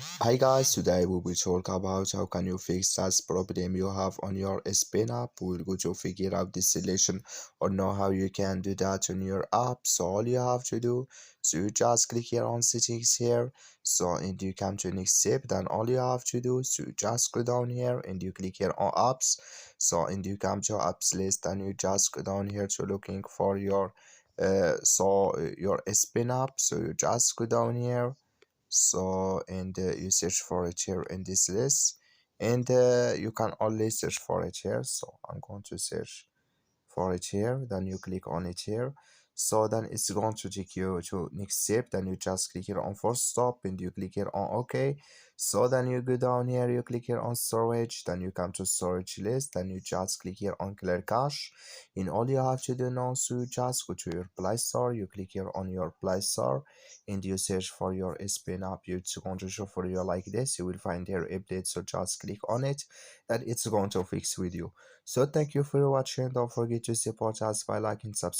Hi guys, today we will talk about how can you fix that problem you have on your Espn app. We'll go to figure out the solution or know how you can do that on your app. So all you have to do, so you just click here on settings here. So and you come to next step, then all you have to do, so you just go down here and you click here on apps. So and you come to apps list and you just go down here to looking for your your Espn app. So you just go down here, so and you search for it here in this list, and you can only search for it here. So I'm going to search for it here, then you click on it here. So then it's going to take you to next step, then you just click here on force stop and you click here on OK. So then you go down here, you click here on storage, then you come to storage list, then you just click here on clear cache. And all you have to do now, so you just go to your Play Store, you click here on your Play Store and you search for your Espn app. It's going to show for you like this. You will find here update, so just click on it and it's going to fix with you. So thank you for watching. Don't forget to support us by liking, subscribe.